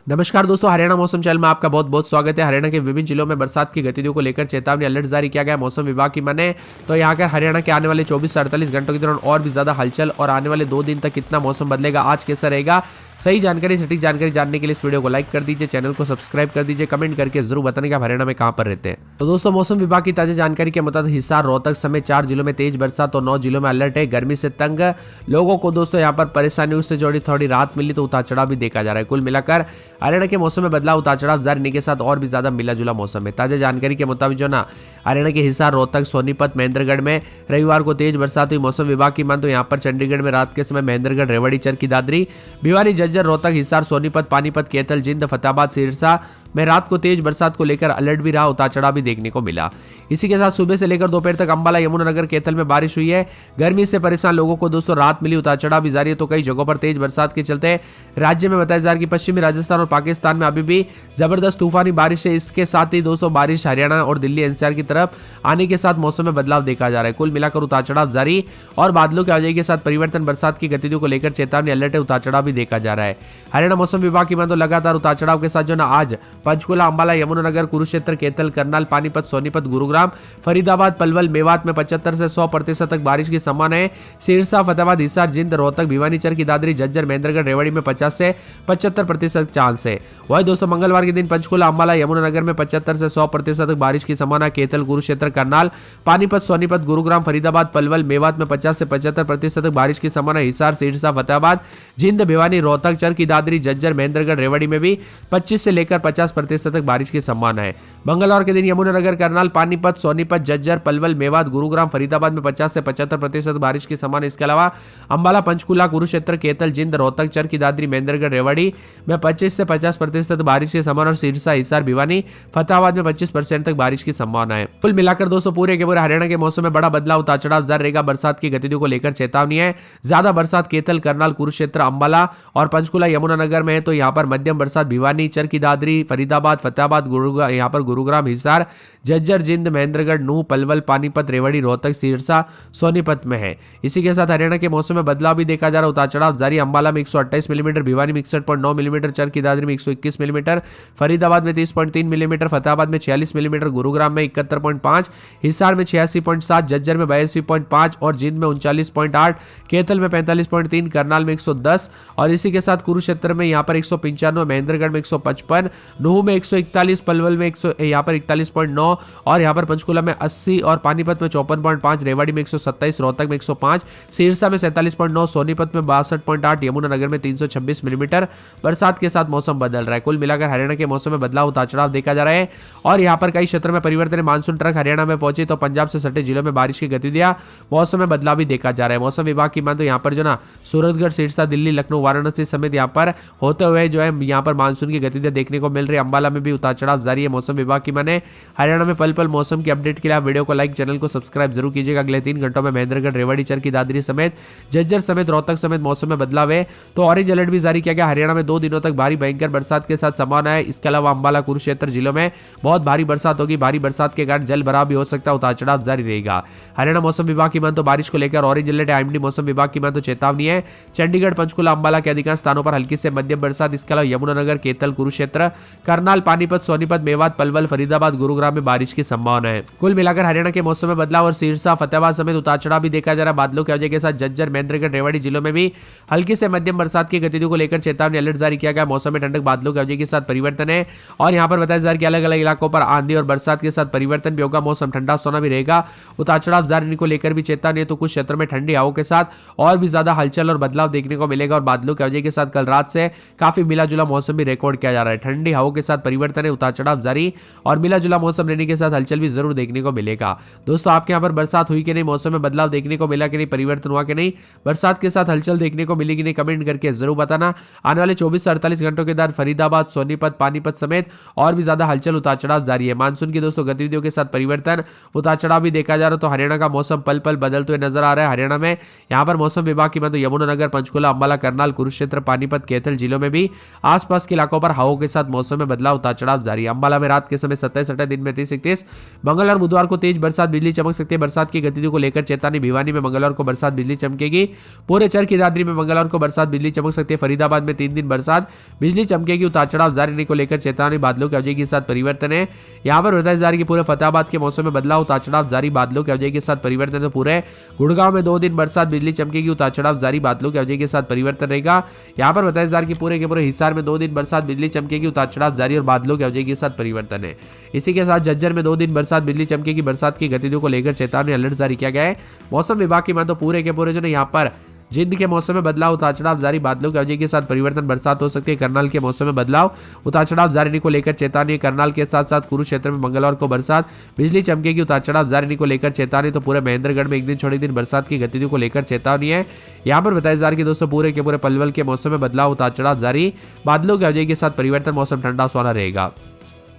नमस्कार दोस्तों, हरियाणा मौसम चैनल में आपका बहुत बहुत स्वागत है। हरियाणा के विभिन्न जिलों में बरसात की गतिविधियों को लेकर चेतावनी अलर्ट जारी किया गया मौसम विभाग की माने तो यहाँ कर हरियाणा के आने वाले 24 से 48 घंटों के दौरान और भी ज्यादा हलचल और आने वाले 2 दिन तक कितना मौसम बदलेगा, आज कैसा रहेगा, सही जानकारी सटीक जानकारी जानने के लिए इस वीडियो को लाइक कर दीजिए, चैनल को सब्सक्राइब कर दीजिए, कमेंट करके जरूर बताने कि आप हरियाणा में कहाँ पर रहते हैं। तो दोस्तों, मौसम विभाग की ताजा जानकारी के मुताबिक हिसार, रोहतक समेत 4 जिलों में तेज बरसात और 9 जिलों में अलर्ट है। गर्मी से तंग लोगों को दोस्तों यहाँ पर परेशानियों से जोड़ी थोड़ी राहत मिली तो उतार चढ़ाव भी देखा जा रहा है। कुल मिलाकर हरियाणा के मौसम में बदलाव, उतार चढ़ाव जारी रहने के साथ और भी ज्यादा मिला जुला मौसम है। ताजा जानकारी के मुताबिक जो ना हरियाणा के हिसार, रोहतक, सोनीपत, महेंद्रगढ़ में रविवार को तेज बरसात हुई। मौसम विभाग की मान तो यहाँ पर चंडीगढ़ में रात के समय महेंद्रगढ़, रेवाड़ी, चरखी दादरी, भिवानी, झज्जर, रोहतक, हिसार, सोनीपत, पानीपत, कैथल, जिंद, फतेहाबाद, सिरसा में रात को तेज बरसात को लेकर अलर्ट भी रहा, उतार चढ़ाव भी देखने को मिला। इसी के साथ सुबह से लेकर दोपहर तक अंबाला, यमुनानगर, कैथल में बारिश हुई है। गर्मी से परेशान लोगों को दोस्तों राहत मिली, उतार चढ़ाव भी जारी है। तो कई जगहों पर तेज बरसात के चलते राज्य में बताया जा रहा है कि पश्चिमी राजस्थान और पाकिस्तान में अभी भी जबरदस्त तूफानी बारिश है। इसके साथ ही दोस्तों बारिश हरियाणा और दिल्ली एनसीआर की तरफ आने के साथ मौसम में बदलाव देखा जा रहा है। कुल मिलाकर उतार चढ़ाव जारी और बादलों की आवाजाही के साथ परिवर्तन, बरसात की गतिविधियों को लेकर चेतावनी अलर्ट है, उतार चढ़ाव भी देखा जा रहा है। हरियाणा मौसम विभाग की मान तो लगातार उतार चढ़ाव के साथ जो ना आज पंचकुला, अंबाला, यमुनानगर, कुरुक्षेत्र, कैथल, करनाल, पानीपत, सोनीपत, गुरुग्राम, फरीदाबाद, पलवल, मेवात में 75 से 100% तक बारिश की संभावना है। सिरसा, फतेहाबाद, हिसार, जिंद, रोहतक, भिवानी, चरखी दादरी, झज्जर, महेंद्रगढ़, रेवाड़ी में 50 से 75% चांस है। वही दोस्तों मंगलवार के दिन पंचकुला, अंबाला, यमुनानगर में 75 से 100% तक बारिश की संभावना। कैथल, कुरुक्षेत्र, करनाल, पानीपत, सोनीपत, गुरुग्राम, फरीदाबाद, पलवल, मेवात में 50 से 75% तक बारिश की संभावना। हिसार, सिरसा, फतेहाबाद, जिंद, भिवानी, रोहतक, चरखी दादरी, झज्जर, महेंद्रगढ़, रेवाड़ी में भी 25 से लेकर 50% तक बारिश की संभावना है। मंगलवार के दिन यमुनानगर, करनाल, पानीपत, सोनीपत, झज्जर, पलवल, मेवात, गुरुग्राम, फरीदाबाद में 50 से 75% बारिश की संभावना। इसके अलावा अंबाला, पंचकुला, कुरुक्षेत्र, कैथल, जिंद, रोहतक, चरखी दादरी, महेंद्रगढ़, रेवाड़ी में 25 से 50% बारिश की संभावना और सिरसा, हिसार, भिवानी, फतेहाबाद में 25% तक बारिश की संभावना है। कुल मिलाकर दोस्तों पूरे के पूरे हरियाणा के मौसम में बड़ा बदलाव, उतार चढ़ाव जारी रहेगा। बरसात की गतिविधियों को लेकर चेतावनी है। ज्यादा बरसात कैथल, करनाल, कुरुक्षेत्र, अंबाला और पंचकुला, यमुनानगर में है तो यहाँ पर मध्यम बरसात भिवानी, चरखी दादरी, फरीदाबाद, फतेहाबाद, यहाँ पर गुरुग्राम, हिसार, झज्जर, जिंद, महेंद्रगढ़, नूह, पलवल, पानीपत, रेवाड़ी, रोहतक, सिरसा, सोनीपत में है। इसी के साथ हरियाणा के मौसम में बदलाव भी देखा जा रहा है। उतार चढ़ाव जारी, अंबाला में 128 मिलीमीटर, भिवानी में 61.9 मिलीमीटर, चरखी दादरी में 121 मिलीमीटर, फरीदाबाद में 30.3 मिलीमीटर, फतेहाबाद में 46 मिलीमीटर, गुरुग्राम में 71.5, हिसार में 86.7, झज्जर में 82.5 और जिंद में 39.8, कैथल में 45.3, करनाल में 110 और इसी के साथ कुरुक्षेत्र में यहाँ पर 195, महेंद्रगढ़ में 155, नूह में 141, पलवल में यहाँ पर 41.9 और यहाँ पर पंचकुला में 80 और पानीपत में 54.5, रेवाड़ी में 127, रोहतक में 105, सिरसा में 47.9, सोनीपत में 62.8, यमुनानगर में 326 मिलीमीटर बरसात के साथ मौसम बदल रहा है। कुल मिलाकर हरियाणा के मौसम में बदलाव, उतार चढ़ाव देखा जा रहा है और यहाँ पर कई क्षेत्रों में परिवर्तन। मानसून ट्रक हरियाणा में पहुंचे तो पंजाब से सटे जिलों में बारिश की गतिविधियां, मौसम में बदलाव भी देखा जा रहा है। मौसम विभाग की मान तो यहाँ पर जो ना सूरतगढ़, सिरसा, दिल्ली, लखनऊ, वाराणसी समेत यहाँ पर होते हुए जो है यहाँ पर मानसून की गतिविधियां देखने को मिल रही है। अंबाला में भी उतार चढ़ाव जारी है। मौसम विभाग की माने हरियाणा में पल पल मौसम की अपडेट के लिए आप वीडियो को लाइक, चैनल को सब्सक्राइब जरूर कीजिएगा। अगले 3 घंटों में महेंद्रगढ़, रेवाड़ी, चरखी दादरी समेत झज्जर समेत रोहतक समेत मौसम में बदलाव है तो ऑरेंज अलर्ट भी जारी किया गया। हरियाणा में 2 दिनों तक भारी भयंकर बरसात के साथ संभावना है। इसके अलावा अंबाला, कुरुक्षेत्र जिलों में बहुत भारी बरसात होगी। भारी बरसात के कारण जल भराव भी हो सकता है, उतार चढ़ाव जारी रहेगा। हरियाणा मौसम विभाग की मान तो बारिश को लेकर ऑरेंज अलर्ट है। आईएमडी मौसम विभाग की मान तो चेतावनी है। चंडीगढ़, पंचकुला, अंबाला के अधिकांश स्थानों पर हल्की से मध्यम बरसात। इसके अलावा यमुनानगर, कैथल, कुरुक्षेत्र, करनाल, पानीपत, सोनीपत, मेवात, पलवल, फरीदाबाद, गुरुग्राम में बारिश की संभावना है। कुल मिलाकर हरियाणा के मौसम में बदलाव और सिरसा, फतेहाबाद समेत उतार चढ़ाव भी देखा जा रहा है। बादलों की वजह के साथ झज्जर, महेंद्रगढ़, रेवाड़ी जिलों में भी हल्की से मध्यम बरसात की गतिविधियों को लेकर चेतावनी अलर्ट जारी किया गया। मौसम में ठंडक, बादलों की वजह के साथ परिवर्तन है और यहाँ पर बताया जा रहा है कि अलग अलग इलाकों पर आंधी और बरसात के साथ परिवर्तन भी होगा। मौसम ठंडा सोना भी रहेगा। उतार चढ़ाव जारी को लेकर भी चेतावनी है तो कुछ क्षेत्रों में ठंडी हवाओं के साथ और भी ज्यादा हलचल और बदलाव देखने को मिलेगा और बादलों की वजह के साथ कल रात से काफी मिला जुला मौसम भी रिकॉर्ड किया जा रहा है। ठंडी हवाओं के साथ परिवर्तन है, उतार चढ़ाव जारी और मिला जुला मौसम रहने के साथ हलचल भी जरूर देखने को मिलेगा। दोस्तों, आपके यहाँ पर बरसात हुई कि नहीं, मौसम में बदलाव देखने को मिला कि नहीं, परिवर्तन हुआ कि नहीं, बरसात के साथ हलचल देखने को मिलेगी नहीं, कमेंट करके जरूर बताना। आने वाले 24 से 48 घंटों के दौरान फरीदाबाद, सोनीपत, पानीपत समेत और भी ज्यादा हलचल, उतार चढ़ाव जारी है। मानसून की दोस्तों गतिविधियों के साथ परिवर्तन, उतार चढ़ाव भी देखा जा रहा है तो हरियाणा का मौसम पल पल बदलते हुए नजर आ रहा है। हरियाणा में यहाँ पर मौसम विभाग की मान तो यमुनानगर, पंचकुला, अंबाला, करनाल, कुरुक्षेत्र, पानीपत, कैथल जिलों में भी आसपास के इलाकों पर हवाओं के साथ मौसम में बदलाव, उतार चढ़ाव जारी है। अंबाला में रात के समय 27, दिन में 30-31, मंगलवार बुधवार को तेज बरसात, बिजली चमक सकती है। बरसात की गतिविधियों को लेकर चेतावनी। भिवानी में मंगलवार को बरसात, बिजली चमकेगी। पूरे चरखी दादरी में मंगलवार को बरसात, बिजली चमक सकती है। फरीदाबाद में 3 दिन बरसात, बिजली बिजली चमकेगी, उतार चढ़ाव जारी रहने को लेकर चेतावनी, बादलों की अवधि के साथ परिवर्तन है। यहाँ पर बताया जा रहा है कि पूरे फतेहाबाद के मौसम में बदलाव, उतार चढ़ाव जारी, बादलों की अवधि के साथ परिवर्तन। तो पूरे गुड़गांव में 2 दिन बरसात, बिजली चमकेगी, उतार चढ़ाव जारी, बादलों की अवधि के साथ परिवर्तन रहेगा। यहाँ पर बताया जा रहा है कि पूरे के पूरे हिसार में 2 दिन बरसात, बिजली चमकेगी, उतार चढ़ाव जारी और बादलों की अवधि के साथ परिवर्तन है। इसी के साथ झज्जर में 2 दिन बरसात, बिजली चमकेगी, बरसात की गतिविधियों को लेकर चेतावनी, अलर्ट जारी किया गया है। मौसम विभाग की माने तो पूरे के पूरे जो है यहाँ पर जिंद के मौसम में बदलाव, उतार चढ़ाव जारी, बादलों की अवधि के साथ परिवर्तन, बरसात हो सकती है। करनाल के मौसम में बदलाव, उतार चढ़ाव जारी रहने को लेकर चेतावनी। करनाल के साथ साथ कुरुक्षेत्र में मंगलवार को बरसात, बिजली चमकेगी, उतार चढ़ाव जारी रहने को लेकर चेतावनी। तो पूरे महेंद्रगढ़ में एक दिन छोड़े दिन बरसात की गतिविधियों को लेकर चेतावनी है। यहाँ पर बताया जा रहा है कि दोस्तों पूरे के पूरे पलवल के मौसम में बदलाव, उतार चढ़ाव जारी, बादलों की अवधि के साथ परिवर्तन, मौसम ठंडा सुहाना रहेगा।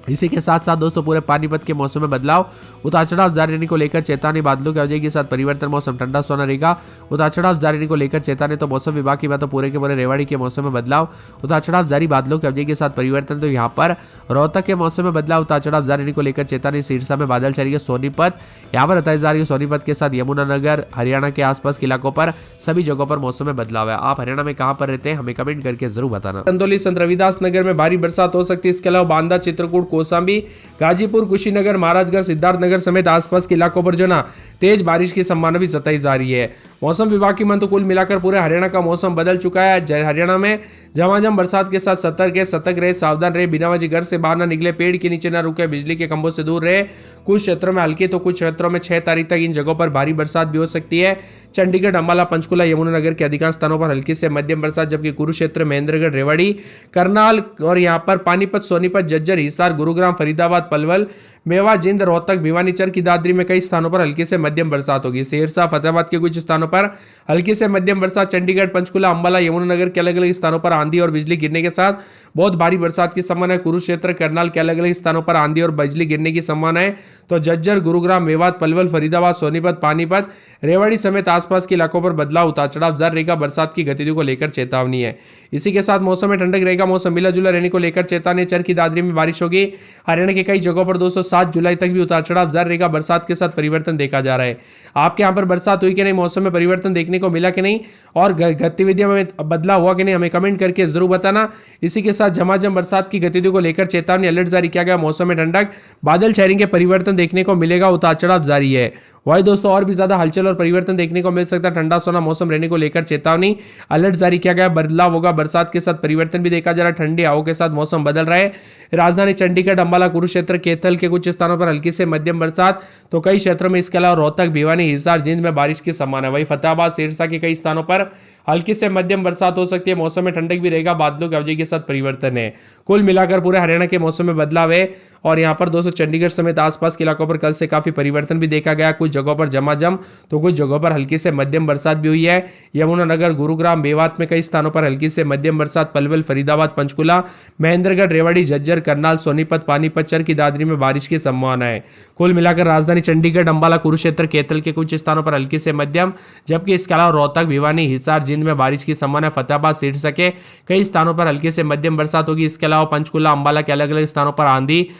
इसी के साथ साथ दोस्तों पूरे पानीपत के मौसम में बदलाव, उतार चढ़ाव जारी रहने को लेकर चेतावनी, बादलों की अवधि के साथ परिवर्तन, मौसम ठंडा सोना रहेगा। उतार चढ़ाव जारी रहने को लेकर चेतावनी। तो मौसम विभाग की बात तो पूरे के पूरे रेवाड़ी के मौसम में बदलाव, उतार चढ़ाव जारी, बादलों की अवधि के साथ परिवर्तन। तो यहाँ पर रोहतक के मौसम में बदलाव, उतार चढ़ाव जारी रहने को लेकर चेतावनी। सिरसा में बादल छाएंगे। सोनीपत, यहाँ पर बताया जा रही है सोनीपत के साथ यमुनानगर, हरियाणा के आसपास के इलाकों पर सभी जगहों पर मौसम में बदलाव है। आप हरियाणा में कहाँ पर रहते हैं हमें कमेंट करके जरूर बताना। चंदौली, संत रविदास नगर में भारी बरसात हो सकती है। इसके अलावा बांदा, चित्रकूट, कौशाम्बी, गाजीपुर, कुशीनगर, महाराजगंज, सिद्धार्थनगर समेत आसपास के इलाकों पर जो ना तेज बारिश की संभावना भी जताई जा रही है। मौसम विभाग की माने तो कुल मिलाकर पूरे हरियाणा का मौसम बदल चुका है। हरियाणा में झमाझम बरसात के साथ सतर्क रहे, सावधान रहे, बिना वजह घर से बाहर न निकले, पेड़ के नीचे न रुके, बिजली के खंभों से दूर रहे। कुछ क्षेत्रों में हल्की तो कुछ क्षेत्रों में 6 तारीख तक इन जगहों पर भारी बरसात भी हो सकती है। चंडीगढ़, अंबाला, पंचकुला, यमुनानगर के अधिकांश स्थानों पर हल्की से मध्यम बरसात, जबकि कुरुक्षेत्र, महेंद्रगढ़, रेवाड़ी, करनाल और यहाँ पर पानीपत, सोनीपत, झज्जर, हिसार, गुरुग्राम, फरीदाबाद, पलवल, मेवा, जिंद, रोहतक, भिवानी, चरखी दादरी में कई स्थानों पर हल्की से मध्यम बरसात होगी। सिरसा, फतेहाबाद के कुछ स्थानों पर हल्की से मध्यम बरसात, चंडीगढ़, पंचकुला, अंबाला, यमुनानगर के अलग अलग स्थानों पर आंधी और बिजली गिरने के साथ बहुत भारी बरसात की संभावना है। कुरुक्षेत्र, करनाल के अलग अलग स्थानों पर आंधी और बिजली गिरने की संभावना है। तो झज्जर, गुरुग्राम, मेवात, पलवल, फरीदाबाद, सोनीपत, पानीपत, रेवाड़ी समेत आसपास के इलाकों पर बदलाव, उतार चढ़ाव जारी रहेगा। बरसात की गतिविधियों को लेकर चेतावनी है। इसी के साथ मौसम में ठंडक रहेगा। मौसम मिला जुला रहने को लेकर चेतावनी। चरखी दादरी में बारिश होगी। हरियाणा के कई जगहों पर 7 जुलाई तक भी उतार चढ़ाव जारी रहेगा। बरसात के साथ परिवर्तन देखा जा रहा है। आपके यहाँ पर बरसात हुई कि नहीं, मौसम में परिवर्तन देखने को मिला कि नहीं और गतिविधियों में बदलाव हुआ कि नहीं, हमें कमेंट करके जरूर बताना। इसी के साथ झमाझम बरसात की गतिविधियों को लेकर चेतावनी, अलर्ट जारी किया गया। मौसम में ठंडक, बादल छाएंगे, परिवर्तन देखने को मिलेगा, उतार चढ़ाव जारी है। वही दोस्तों और भी ज्यादा हलचल और परिवर्तन देखने को मिल सकता है। ठंडा सोना मौसम रहने को लेकर चेतावनी, अलर्ट जारी किया गया। बदलाव होगा, बरसात के साथ परिवर्तन भी देखा जा रहा है। ठंडी हवाओं के साथ मौसम बदल रहा है। राजधानी चंडीगढ़, अंबाला, कुरुक्षेत्र, कैथल के कुछ स्थानों पर हल्की से मध्यम बरसात, तो कई क्षेत्रों में इसके अलावा रोहतक, भिवानी, हिसार, जिंद में बारिश की संभावना है। वही फतेहाबाद, सिरसा के कई स्थानों पर हल्की से मध्यम बरसात हो सकती है। मौसम में ठंडक भी रहेगा, बादलों की अवधि के साथ परिवर्तन है। कुल मिलाकर पूरे हरियाणा के मौसम में बदलाव है। और यहाँ पर दोस्तों चंडीगढ़ समेत आसपास के इलाकों पर कल से काफी परिवर्तन भी देखा गया। कुछ जगहों पर झमाझम तो कुछ जगहों पर हल्की से मध्यम बरसात भी हुई है। यमुनानगर, गुरुग्राम, मेवात में कई स्थानों पर हल्की से मध्यम बरसात, पलवल, फरीदाबाद, पंचकुला, महेंद्रगढ़, रेवाड़ी, झज्जर, करनाल, सोनीपत, पानीपत, चरखी दादरी में बारिश की संभावना है। कुल मिलाकर राजधानी चंडीगढ़, अंबाला, कुरुक्षेत्र, कैथल के कुछ स्थानों पर हल्की से मध्यम, जबकि इसके अलावा रोहतक, भिवानी, हिसार, जिंद में बारिश की संभावना है। फतेहाबाद, सिरसा के कई स्थानों पर हल्की से मध्यम बरसात होगी। इसके अलावा पंचकुला, अंबाला के अलग अलग स्थानों पर आंधी